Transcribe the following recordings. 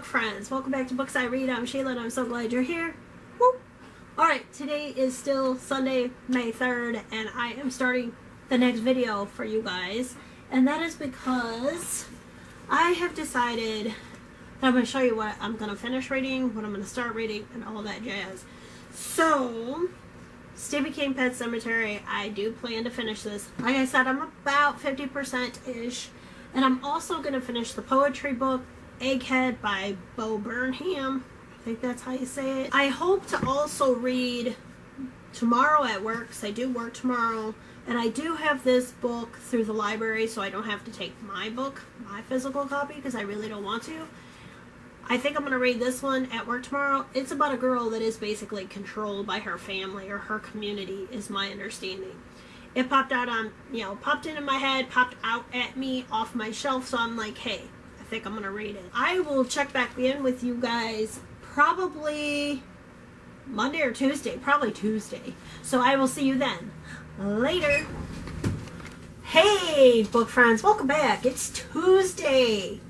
book friends. Welcome back to Books I Read. I'm Sheila and I'm so glad you're here. Woo! Alright, today is still Sunday, May 3rd, and I am starting the next video for you guys. And that is because I have decided that I'm going to show you what I'm going to finish reading, what I'm going to start reading, and all that jazz. So, Stephen King Pet Sematary, I do plan to finish this. Like I said, I'm about 50%-ish. And I'm also going to finish the poetry book, Egghead by Bo Burnham. I think that's how you say it. I hope to also read tomorrow at work, because I do work tomorrow. And I do have this book through the library, so I don't have to take my book, my physical copy, because I really don't want to. I think I'm going to read this one at work tomorrow. It's about a girl that is basically controlled by her family or her community, is my understanding. It popped out on, popped into my head, popped out at me off my shelf, so I'm like, hey, I think I'm going to read it. I will check back in with you guys probably Monday or Tuesday, probably Tuesday. So I will see you then. Later. Hey, book friends, welcome back. It's Tuesday,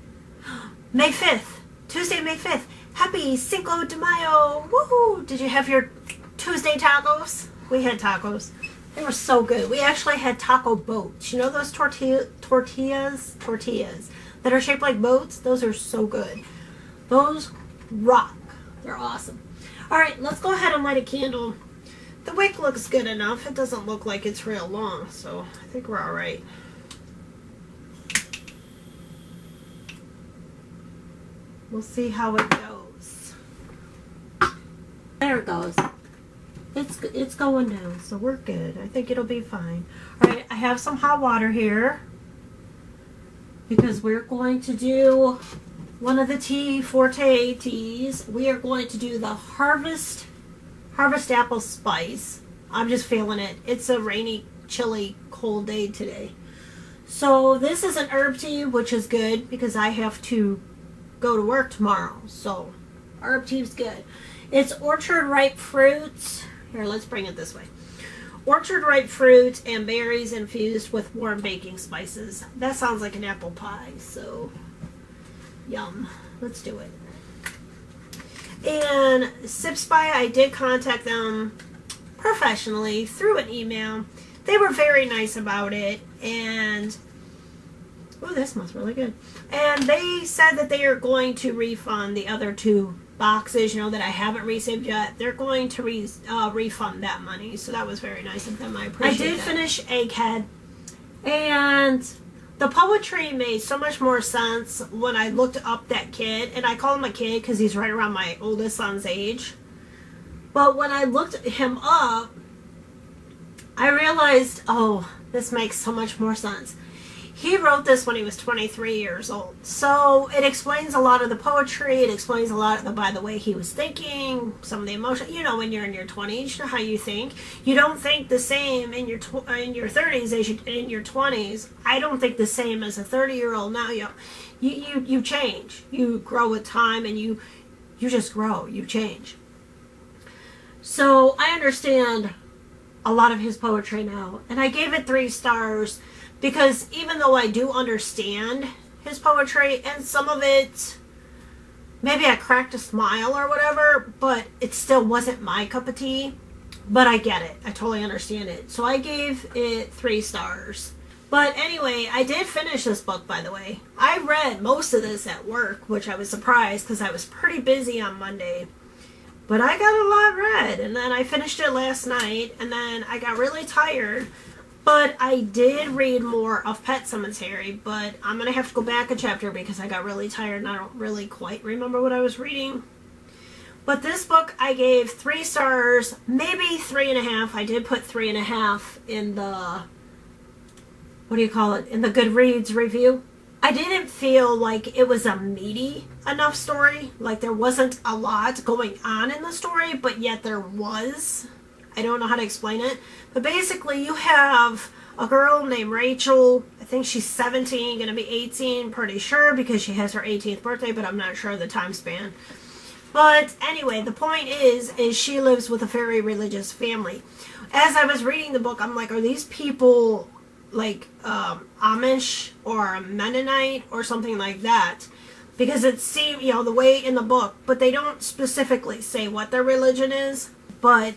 May 5th. Tuesday, May 5th. Happy Cinco de Mayo. Woohoo! Did you have your Tuesday tacos? We had tacos. They were so good. We actually had taco boats. You know those tortillas that are shaped like boats? Those are so good. Those rock. They're awesome. All right, let's go ahead and light a candle. The wick looks good enough. It doesn't look like it's real long, so I think we're all right. We'll see how it goes. There it goes. It's going down, so we're good. I think it'll be fine. Alright, I have some hot water here because we're going to do one of the tea forte teas. We are going to do the Harvest Apple Spice. I'm just feeling it. It's a rainy, chilly, cold day today. So this is an herb tea, which is good because I have to go to work tomorrow. So herb tea is good. It's orchard ripe fruits. Here, let's bring it this way. Orchard ripe fruits and berries infused with warm baking spices. That sounds like an apple pie, so yum. Let's do it. And Sips by, I did contact them professionally through an email. They were very nice about it, and oh, this smells really good. And they said that they are going to refund the other two boxes, that I haven't received yet. They're going to refund that money, so that was very nice of them. I appreciate it. I did finish Egghead, and the poetry made so much more sense when I looked up that kid, and I call him a kid because he's right around my oldest son's age. But when I looked him up, I realized, oh, this makes so much more sense. He wrote this when he was 23 years old. So it explains a lot of the poetry. It explains a lot by the way he was thinking, some of the emotion. When you're in your 20s, you know how you think. You don't think the same in your 30s as you in your 20s. I don't think the same as a 30-year-old now. You change. You grow with time, and you just grow. You change. So I understand a lot of his poetry now, and I gave it 3 stars. Because even though I do understand his poetry, and some of it, maybe I cracked a smile or whatever, but it still wasn't my cup of tea. But I get it. I totally understand it. So I gave it 3 stars. But anyway, I did finish this book, by the way. I read most of this at work, which I was surprised because I was pretty busy on Monday. But I got a lot read, and then I finished it last night, and then I got really tired. But I did read more of Pet Sematary, but I'm going to have to go back a chapter because I got really tired and I don't really quite remember what I was reading. But this book I gave 3 stars, maybe 3.5. I did put 3.5 in the, in the Goodreads review. I didn't feel like it was a meaty enough story. Like there wasn't a lot going on in the story, but yet there was. I don't know how to explain it, but basically you have a girl named Rachel. I think she's 17, going to be 18, pretty sure, because she has her 18th birthday, but I'm not sure of the time span. But anyway, the point is she lives with a very religious family. As I was reading the book, I'm like, are these people like Amish or a Mennonite or something like that? because it seemed, the way in the book, but they don't specifically say what their religion is. But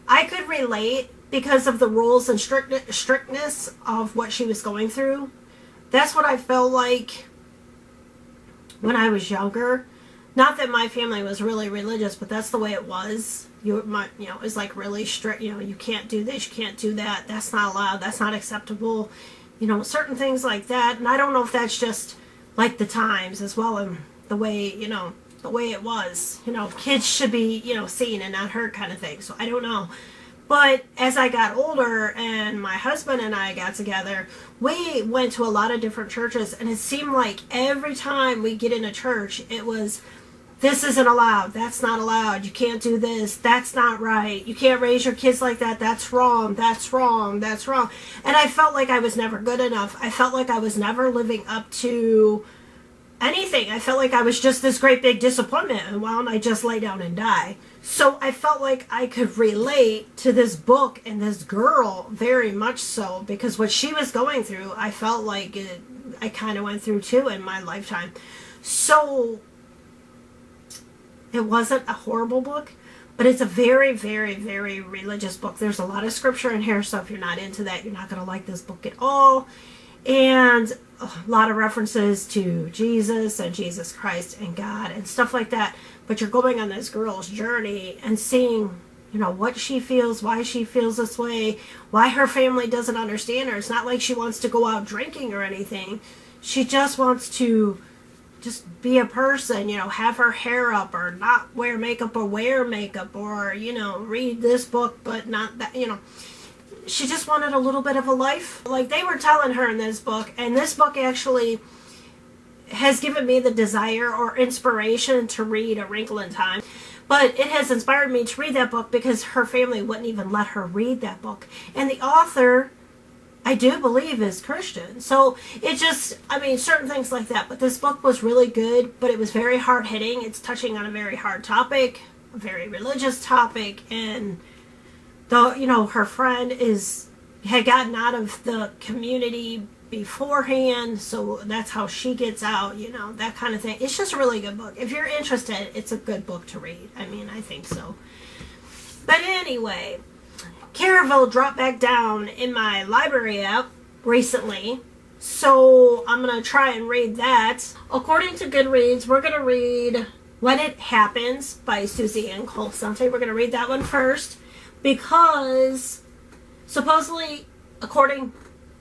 I could relate because of the rules and strictness of what she was going through. That's what I felt like when I was younger. Not that my family was really religious, but that's the way it was. It was like really strict. You can't do this, you can't do that. That's not allowed. That's not acceptable. Certain things like that. And I don't know if that's just like the times as well, and the way it was. Kids should be seen and not heard kind of thing. So I don't know. But as I got older and my husband and I got together, we went to a lot of different churches, and it seemed like every time we get in a church, it was, this isn't allowed, that's not allowed, you can't do this, that's not right, you can't raise your kids like that, that's wrong, that's wrong, that's wrong. And I felt like I was never good enough. I felt like I was never living up to anything. I felt like I was just this great big disappointment, and why don't I just lay down and die? So I felt like I could relate to this book and this girl very much so, because what she was going through, I felt like I kind of went through too in my lifetime. So it wasn't a horrible book, but it's a very, very, very religious book. There's a lot of scripture in here, so if you're not into that, you're not going to like this book at all. And a lot of references to Jesus and Jesus Christ and God and stuff like that. But you're going on this girl's journey and seeing, what she feels, why she feels this way, why her family doesn't understand her. It's not like she wants to go out drinking or anything. She just wants to just be a person, have her hair up, or not wear makeup, or wear makeup, or, read this book but not that, She just wanted a little bit of a life. Like they were telling her in this book, and this book actually has given me the desire or inspiration to read A Wrinkle in Time. But it has inspired me to read that book because her family wouldn't even let her read that book. And the author, I do believe, is Christian. So it just, certain things like that. But this book was really good, but it was very hard-hitting. It's touching on a very hard topic, a very religious topic, and her friend had gotten out of the community beforehand, so that's how she gets out, that kind of thing. It's just a really good book. If you're interested, it's a good book to read. I think so. But anyway, Caravel dropped back down in my library app recently, so I'm going to try and read that. According to Goodreads, we're going to read When It Happens by Susane Colasanti. We're going to read that one first, because supposedly, according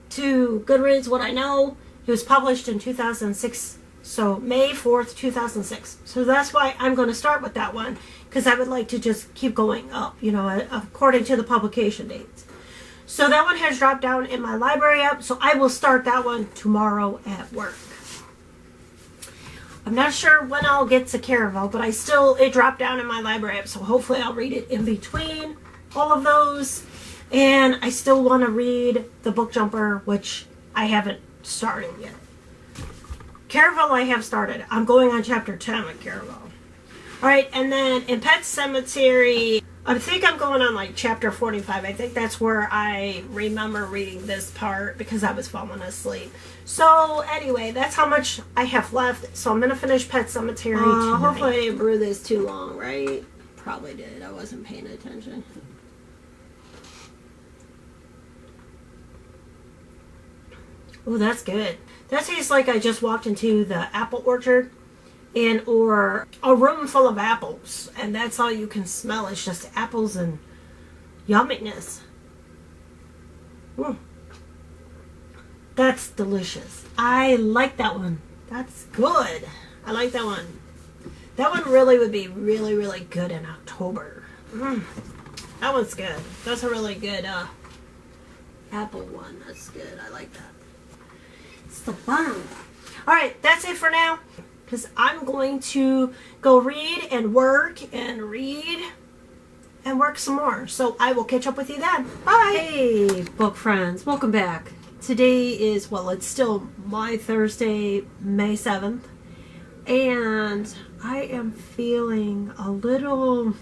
to Goodreads, what I know, it was published in 2006, so May 4th, 2006. So that's why I'm going to start with that one, because I would like to just keep going up, according to the publication dates. So that one has dropped down in my library app, so I will start that one tomorrow at work. I'm not sure when I'll get to Caravel, but it dropped down in my library app, so hopefully I'll read it in between all of those. And I still want to read The Book Jumper, which I haven't started yet. Caravel I have started. I'm going on chapter 10 with Caravel. Alright, and then in Pet Sematary, I think I'm going on like chapter 45. I think that's where I remember reading this part because I was falling asleep. So anyway, that's how much I have left. So I'm going to finish Pet Sematary tonight. Hopefully I didn't brew this too long, right? Probably did. I wasn't paying attention. Oh, that's good. That tastes like I just walked into the apple orchard or a room full of apples, and that's all you can smell. It's just apples and yumminess. That's delicious. I like that one. That's good. I like that one. That one really would be really, really good in October. That one's good. That's a really good apple one. That's good. I like that. It's the bomb. Alright, that's it for now. Because I'm going to go read and work some more. So I will catch up with you then. Bye. Hey, book friends. Welcome back. Today is, it's still my Thursday, May 7th. And I am feeling a little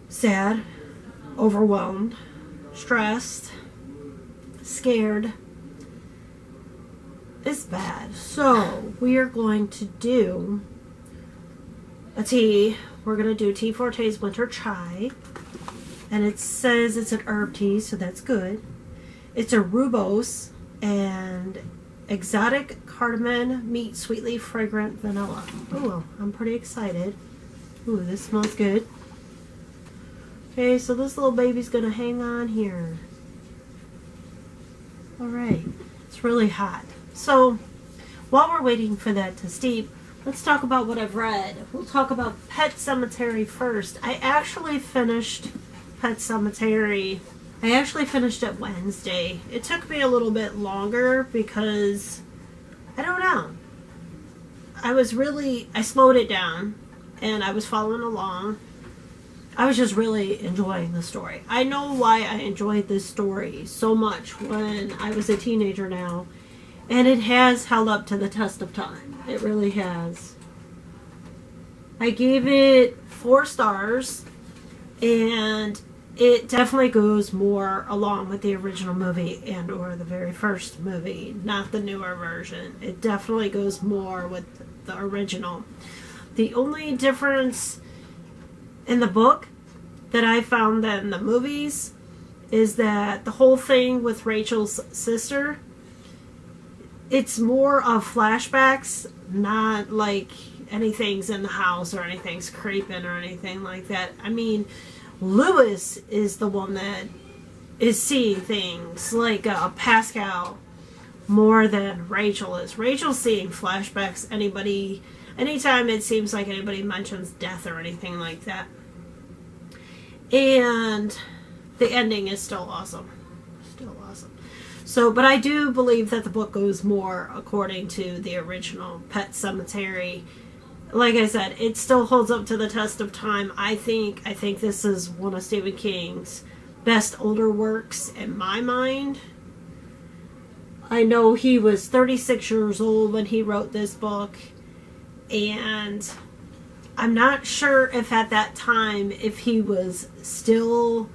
sad, overwhelmed, stressed, scared, is bad. So we are going to do a tea. We're going to do Tea Forte's Winter Chai. And it says it's an herb tea, so that's good. It's a rooibos and exotic cardamom meets sweetly fragrant vanilla. Oh, I'm pretty excited. Ooh, this smells good. Okay, so this little baby's going to hang on here. Alright, it's really hot. So, while we're waiting for that to steep, let's talk about what I've read. We'll talk about Pet Sematary first. I actually finished Pet Sematary. I actually finished it Wednesday. It took me a little bit longer because, I don't know. I slowed it down and I was following along. I was just really enjoying the story. I know why I enjoyed this story so much when I was a teenager now. And it has held up to the test of time. It really has. I gave it 4 stars. And it definitely goes more along with the original movie and or the very first movie. Not the newer version. It definitely goes more with the original. The only difference in the book that I found than the movies is that the whole thing with Rachel's sister, it's more of flashbacks, not like anything's in the house or anything's creeping or anything like that. I mean, Lewis is the one that is seeing things like Pascal more than Rachel is. Rachel's seeing flashbacks anytime it seems like anybody mentions death or anything like that. And the ending is still awesome. Still awesome. So, but I do believe that the book goes more according to the original Pet Sematary. Like I said, it still holds up to the test of time. I think this is one of Stephen King's best older works in my mind. I know he was 36 years old when he wrote this book, and I'm not sure if at that time, if he was still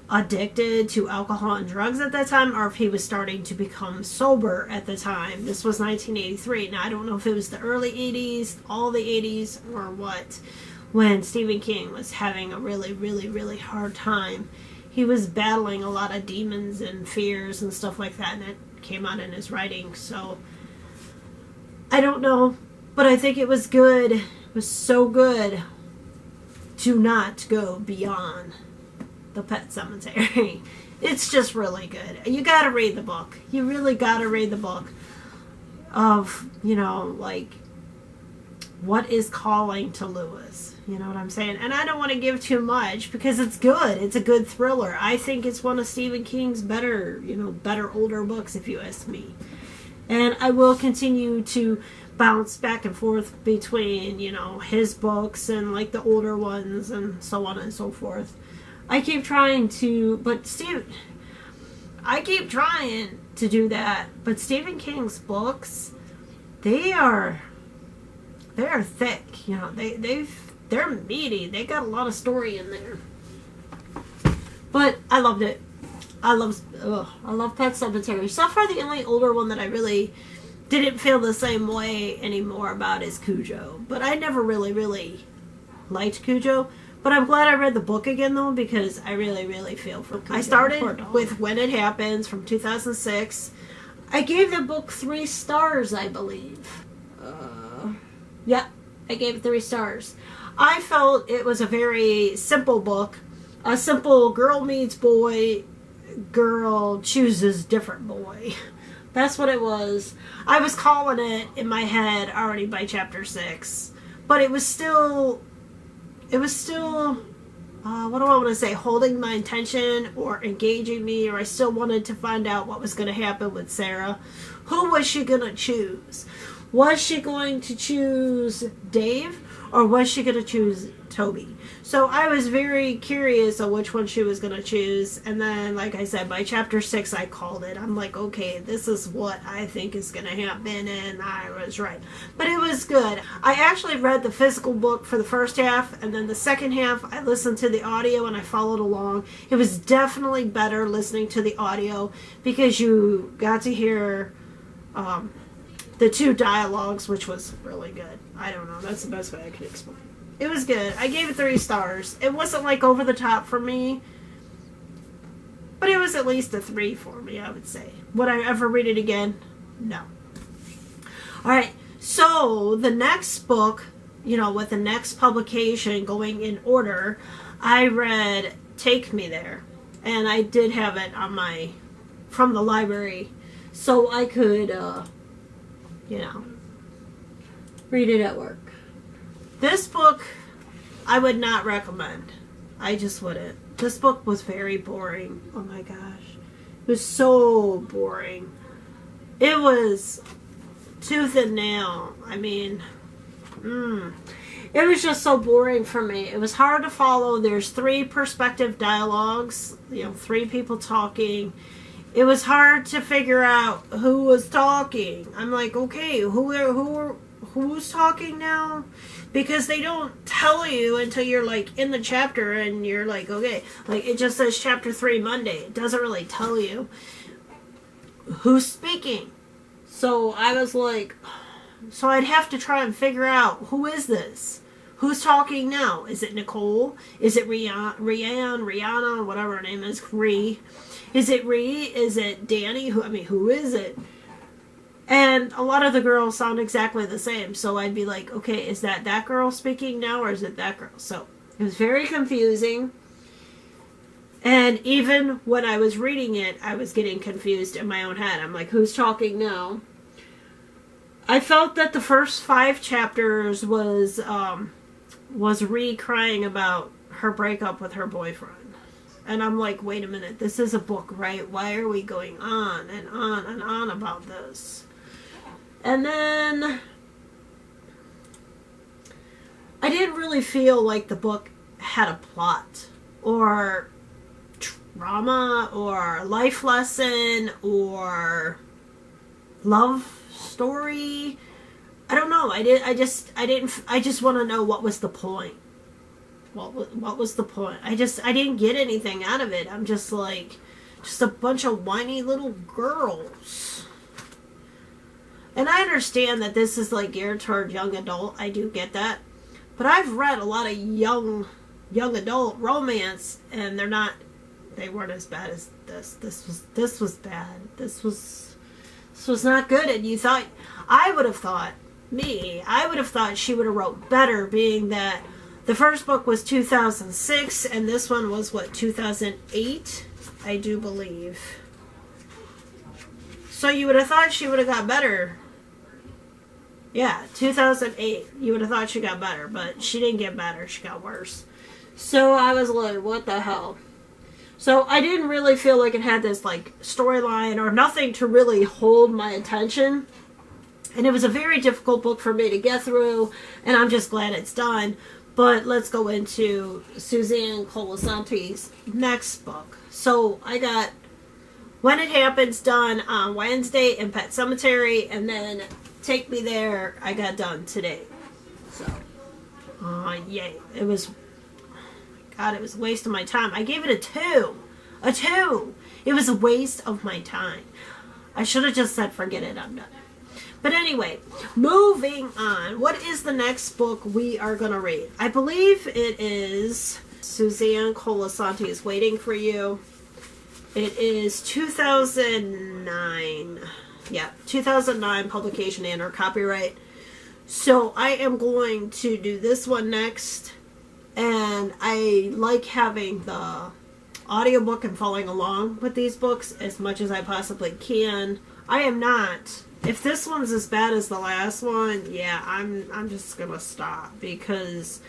addicted to alcohol and drugs at that time, or if he was starting to become sober at the time. This was 1983. Now, I don't know if it was the early 80s, all the 80s, or what, when Stephen King was having a really, really, really hard time. He was battling a lot of demons and fears and stuff like that, and it came out in his writing. So, I don't know, but I think it was good. It was so good to not go beyond the Pet Sematary. It's just really good. You gotta read the book. You really gotta read the book of, like, what is calling to Lewis. You know what I'm saying? And I don't want to give too much because it's good. It's a good thriller. I think it's one of Stephen King's better older books, if you ask me. And I will continue to bounce back and forth between, his books and, like, the older ones and so on and so forth. I keep trying to, I keep trying to do that, but Stephen King's books, they're thick, they're meaty, they got a lot of story in there. But I loved it. I love Pet Sematary. So far, the only older one that I really didn't feel the same way anymore about is Cujo. But I never really, really liked Cujo. But I'm glad I read the book again, though, because I really, really feel for Cujo. I started with When It Happens from 2006. I gave the book 3 stars, I believe. Yeah, I gave it 3 stars. I felt it was a very simple book. A simple girl meets boy, girl chooses different boy. That's what it was. I was calling it in my head already by chapter 6. But it was still, what do I want to say, holding my attention or engaging me, or I still wanted to find out what was going to happen with Sarah. Who was she going to choose? Was she going to choose Dave, or was she going to choose Toby? So I was very curious of which one she was going to choose, and then, like I said, by chapter 6 I called it. I'm like, okay, this is what I think is going to happen, and I was right. But it was good. I actually read the physical book for the first half, and then the second half I listened to the audio and I followed along. It was definitely better listening to the audio because you got to hear the two dialogues, which was really good. I don't know. That's the best way I could explain it. It was good. I gave it 3 stars. It wasn't like over the top for me, but it was at least a 3 for me, I would say. Would I ever read it again? No. Alright, so the next book, you know, with the next publication going in order, I read Take Me There. And I did have it on my, from the library, so I could, you know, read it at work. This book, I would not recommend. I just wouldn't. This book was very boring. Oh my gosh. It was so boring. It was tooth and nail. I mean, it was just so boring for me. It was hard to follow. There's 3 perspective dialogues, you know, 3 people talking. It was hard to figure out who was talking. I'm like, okay, who's talking now? Because they don't tell you until you're like in the chapter and you're like, okay, like it just says chapter 3 Monday. It doesn't really tell you who's speaking. So I was like, so I'd have to try and figure out, who is this? Who's talking now? Is it Nicole? Is it Rihanna, whatever her name is, Ree? Is it Ree? Is it Danny? Who is it? And a lot of the girls sound exactly the same. So I'd be like, okay, is that girl speaking now, or is it that girl? So it was very confusing. And even when I was reading it, I was getting confused in my own head. I'm like, who's talking now? I felt that the first 5 chapters was Ree crying about her breakup with her boyfriend. And I'm like, wait a minute, this is a book, right? Why are we going on and on and on about this? And then I didn't really feel like the book had a plot or drama or life lesson or love story. I don't know. I just want to know, what was the point? What was the point? I didn't get anything out of it. I'm just like, just a bunch of whiny little girls. And I understand that this is like geared toward young adult. I do get that. But I've read a lot of young adult romance, and they weren't as bad as this. This was bad. This was not good. And I would have thought she would have wrote better, being that the first book was 2006, and this one was, 2008? I do believe. So you would have thought she would have got better. Yeah, 2008. You would have thought she got better, but she didn't get better. She got worse. So I was like, what the hell? So I didn't really feel like it had this, like, storyline or nothing to really hold my attention. And it was a very difficult book for me to get through, and I'm just glad it's done. But let's go into Susane Colasanti's next book. So I got When It Happens done on Wednesday in Pet Cemetery, and then Take Me There I got done today. So, yay. It was, God, it was a waste of my time. I gave it a 2. A 2! It was a waste of my time. I should have just said, forget it, I'm done. But anyway, moving on. What is the next book we are going to read? I believe it is Susane Colasanti is Waiting for You. It is 2009. Yeah, 2009 publication and or copyright. So I am going to do this one next. And I like having the audiobook and following along with these books as much as I possibly can. I am not. If this one's as bad as the last one, yeah, I'm just gonna stop, because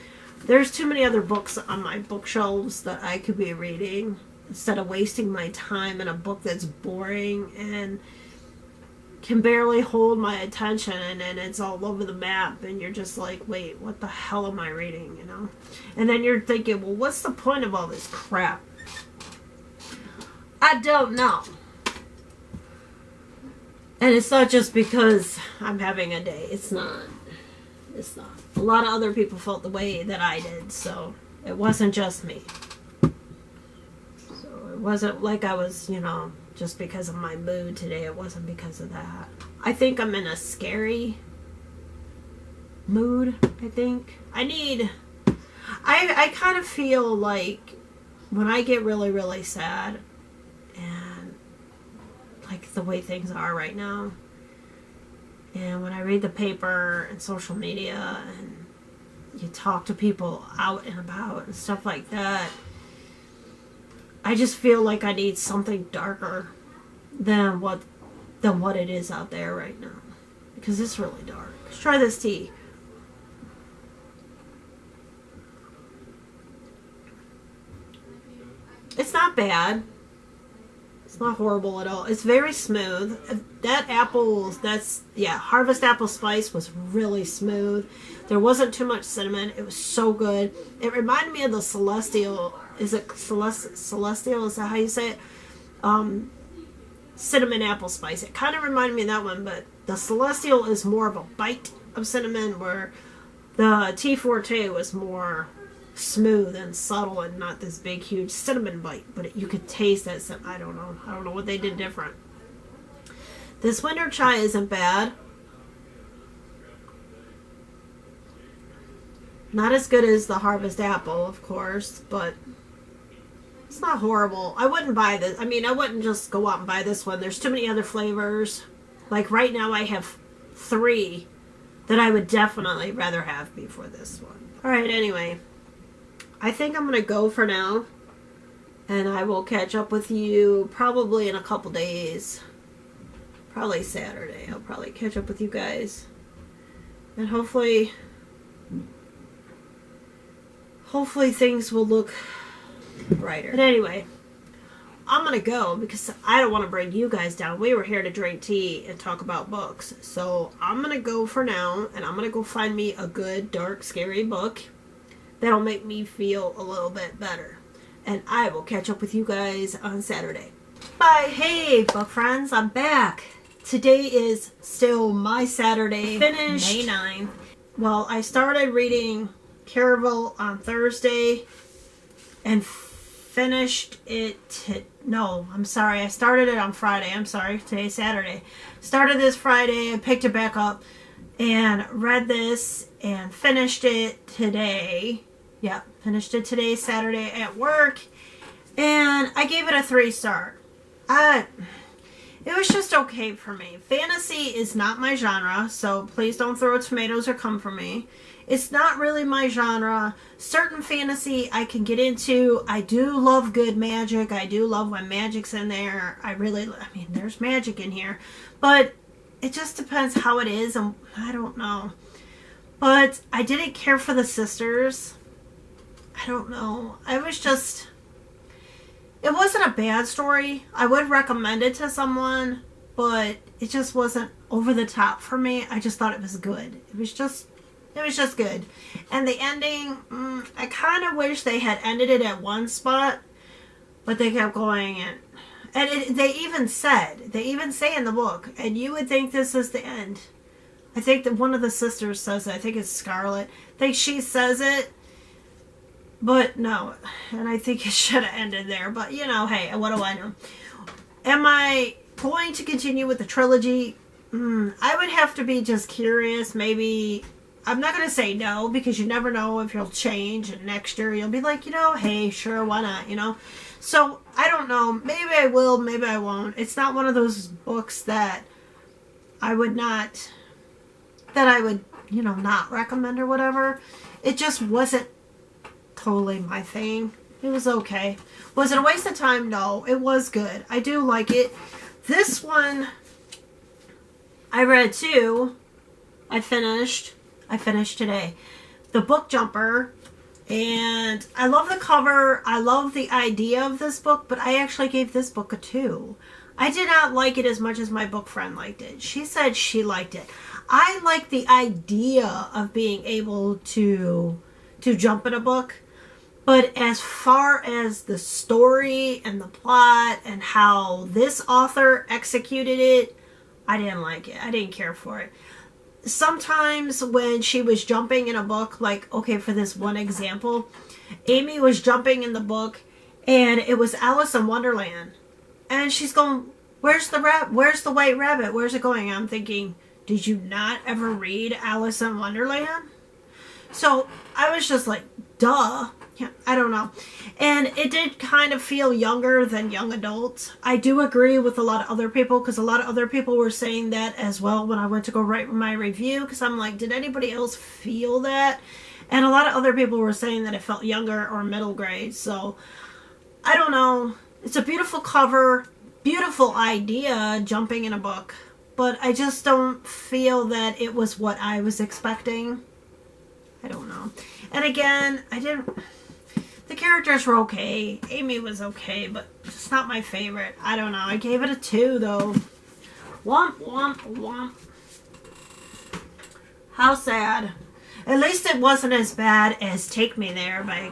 there's too many other books on my bookshelves that I could be reading instead of wasting my time in a book that's boring and can barely hold my attention, and it's all over the map, and you're just like, wait, what the hell am I reading, you know? And then you're thinking, well, what's the point of all this crap? I don't know. And it's not just because I'm having a day. It's not. It's not. A lot of other people felt the way that I did, so it wasn't just me. So it wasn't like I was, you know, just because of my mood today. It wasn't because of that. I think I'm in a scary mood, I think. I kind of feel like when I get really, really sad and like the way things are right now, and when I read the paper and social media and you talk to people out and about and stuff like that, I just feel like I need something darker than what it is out there right now. Because it's really dark. Let's try this tea. It's not bad. It's not horrible at all. It's very smooth. That Harvest Apple Spice was really smooth. There wasn't too much cinnamon. It was so good. It reminded me of the Celestial. Is it Celestial? Is that how you say it? Cinnamon apple spice. It kind of reminded me of that one, but the Celestial is more of a bite of cinnamon, where the Tea Forte was more smooth and subtle and not this big huge cinnamon bite, but you could taste that. I don't know what they did different. This winter chai isn't bad. Not as good as the Harvest Apple, of course, but it's not horrible. I wouldn't buy this. I mean, I wouldn't just go out and buy this one. There's too many other flavors. Like right now I have 3 that I would definitely rather have before this one. Alright, anyway. I think I'm going to go for now. And I will catch up with you probably in a couple days. Probably Saturday. I'll probably catch up with you guys. And hopefully things will look brighter. But anyway, I'm going to go because I don't want to bring you guys down. We were here to drink tea and talk about books. So I'm going to go for now, and I'm going to go find me a good, dark, scary book that'll make me feel a little bit better. And I will catch up with you guys on Saturday. Bye. Hey, book friends, I'm back. Today is still my Saturday. Finished May 9th. Well, I started reading Caravel on Thursday and finished it. I started it on Friday. I'm sorry, today's Saturday. Started this Friday, I picked it back up and read this and finished it today. Yeah, finished it today, Saturday at work, and I gave it a 3-star. It was just okay for me. Fantasy is not my genre, so please don't throw tomatoes or come for me. It's not really my genre. Certain fantasy I can get into. I do love good magic. I do love when magic's in there. I mean, there's magic in here. It just depends how it is, and I don't know. But I didn't care for the sisters. I don't know. It wasn't a bad story. I would recommend it to someone, but it just wasn't over the top for me. I just thought it was good. It was just good. And the ending, I kind of wish they had ended it at one spot, but they kept going, and they even say in the book, and you would think this is the end. I think that one of the sisters says it. I think it's Scarlet. I think she says it, but no. And I think it should have ended there. But, hey, what do I know? Am I going to continue with the trilogy? I would have to be just curious. Maybe, I'm not going to say no, because you never know if you'll change, and next year you'll be like, hey, sure, why not, So, I don't know. Maybe I will, maybe I won't. It's not one of those books that I would not recommend or whatever. It just wasn't totally my thing. It was okay. Was it a waste of time? No. It was good. I do like it. This one I read too. I finished today. The Book Jumper. And I love the cover. I love the idea of this book, but I actually gave this book a 2. I did not like it as much as my book friend liked it. She said she liked it. I like the idea of being able to jump in a book, but as far as the story and the plot and how this author executed it, I didn't like it. I didn't care for it. Sometimes when she was jumping in a book, like, okay, for this one example, Amy was jumping in the book and it was Alice in Wonderland. And she's going, Where's the white rabbit? Where's it going? I'm thinking, did you not ever read Alice in Wonderland? So I was just like, duh. Yeah, I don't know. And it did kind of feel younger than young adults. I do agree with a lot of other people, because a lot of other people were saying that as well when I went to go write my review, because I'm like, did anybody else feel that? And a lot of other people were saying that it felt younger or middle grade. So I don't know. It's a beautiful cover, beautiful idea, jumping in a book, but I just don't feel that it was what I was expecting. I don't know. And again, the characters were okay. Amy was okay, but it's not my favorite. I don't know. I gave it a 2, though. Womp, womp, womp. How sad. At least it wasn't as bad as Take Me There by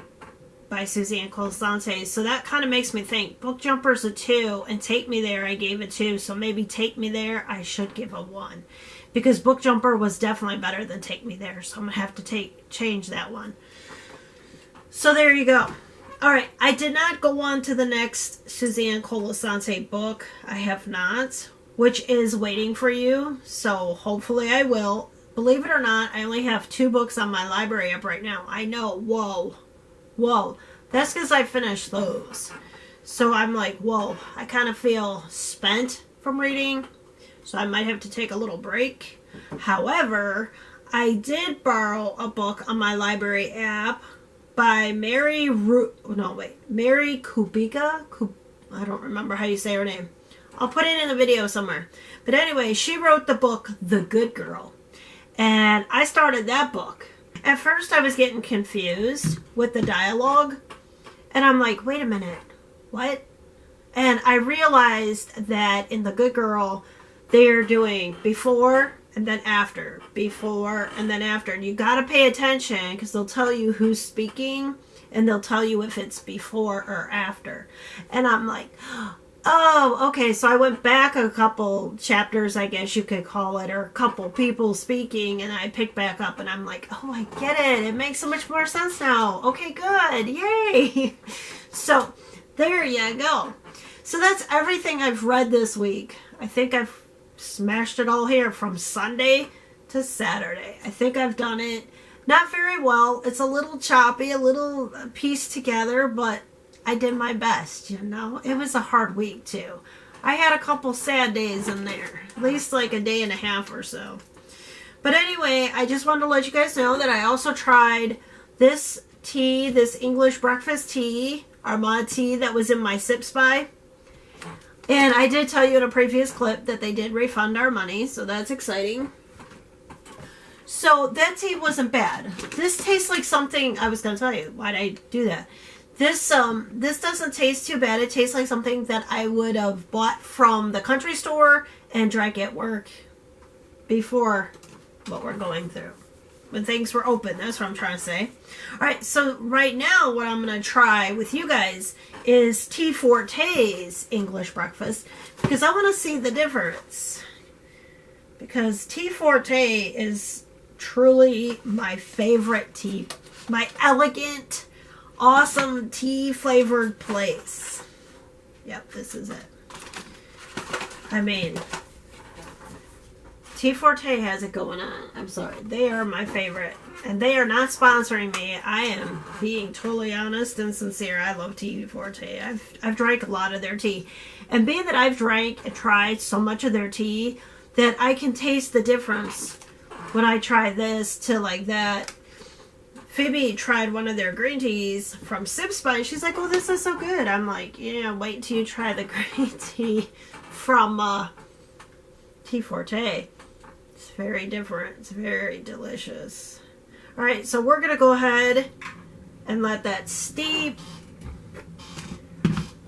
Susane Colasanti. So that kind of makes me think Book Jumper's a 2, and Take Me There I gave a 2. So maybe Take Me There I should give a 1. Because Book Jumper was definitely better than Take Me There. So I'm going to have to change that one. So there you go. Alright, I did not go on to the next Susane Colasanti book. I have not. Which is Waiting for You. So hopefully I will. Believe it or not, I only have 2 books on my library up right now. I know. Whoa. Whoa. That's because I finished those. So I'm like, whoa. I kind of feel spent from reading. So I might have to take a little break. However, I did borrow a book on my library app by Mary Kubica. I don't remember how you say her name. I'll put it in the video somewhere. But anyway, she wrote the book The Good Girl. And I started that book. At first I was getting confused with the dialogue. And I'm like, wait a minute. What? And I realized that in The Good Girl, they're doing before and then after, before and then after. And you got to pay attention, because they'll tell you who's speaking, and they'll tell you if it's before or after. And I'm like, oh, okay. So I went back a couple chapters, I guess you could call it, or a couple people speaking, and I picked back up, and I'm like, oh, I get it. It makes so much more sense now. Okay, good. Yay. So there you go. So that's everything I've read this week. I think I've smashed it all here from Sunday to Saturday. I think I've done it not very well. It's a little choppy, a little pieced together, but I did my best, you know. It was a hard week too. I had a couple sad days in there, at least like a day and a half or so. But anyway, I just wanted to let you guys know that I also tried this tea, this English breakfast tea, Armada tea that was in my Sips By. And I did tell you in a previous clip that they did refund our money, so that's exciting. So that tea wasn't bad. This tastes like something, I was going to tell you, why'd I do that? This doesn't taste too bad. It tastes like something that I would have bought from the country store and drank at work before what we're going through. When things were open, that's what I'm trying to say. Alright, so right now what I'm going to try with you guys is Tea Forte's English breakfast, because I want to see the difference. Because Tea Forte is truly my favorite tea. My elegant, awesome tea flavored place. Yep, this is it. I mean, Tea Forte has it going on. I'm sorry. They are my favorite. And they are not sponsoring me. I am being totally honest and sincere. I love Tea Forte. I've drank a lot of their tea. And being that I've drank and tried so much of their tea, that I can taste the difference when I try this to like that. Phoebe tried one of their green teas from Sips By, and she's like, oh, this is so good. I'm like, yeah, wait till you try the green tea from Tea Forte. It's very different. It's very delicious. Alright, so we're going to go ahead and let that steep,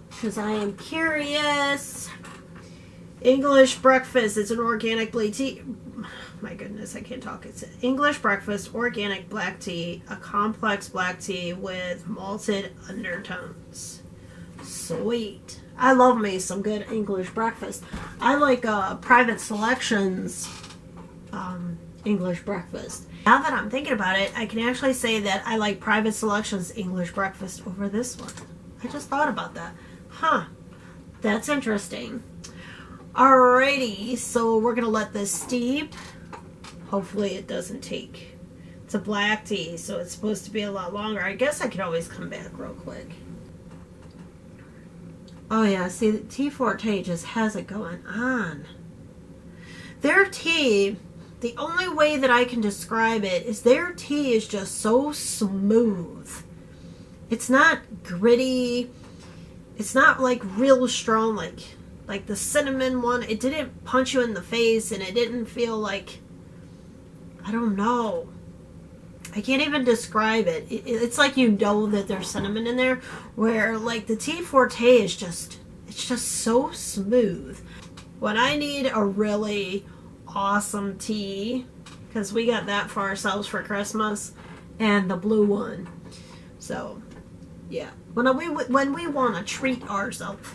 because I am curious. English breakfast. It's an organic black tea. My goodness, I can't talk. It's English breakfast, organic black tea, a complex black tea with malted undertones. Sweet. I love me some good English breakfast. I like Private Selections English breakfast. Now that I'm thinking about it, I can actually say that I like Private Selections English breakfast over this one. I just thought about that. Huh. That's interesting. Alrighty, so we're gonna let this steep. Hopefully it doesn't take. It's a black tea, so it's supposed to be a lot longer. I guess I could always come back real quick. Oh yeah, see, the Tea Forte just has it going on. Their tea, the only way that I can describe it is their tea is just so smooth. It's not gritty. It's not like real strong like the cinnamon one. It didn't punch you in the face, and it didn't feel like, I don't know. I can't even describe it. It's like you know that there's cinnamon in there, where like the Tea Forte is just, it's just so smooth. When I need a really awesome tea, because we got that for ourselves for Christmas, and the blue one. So, yeah. When we want to treat ourselves.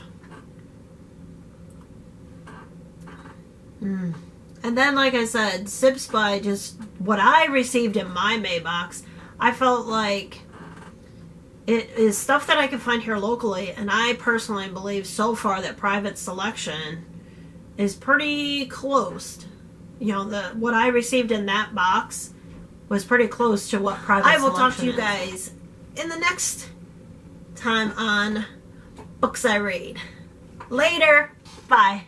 And then, like I said, Sips by just what I received in my May box, I felt like it is stuff that I can find here locally, and I personally believe so far that Private Selection is pretty close. You know, what I received in that box was pretty close to what Private Selection is. I will talk to you guys in the next time on Books I Read. Later. Bye.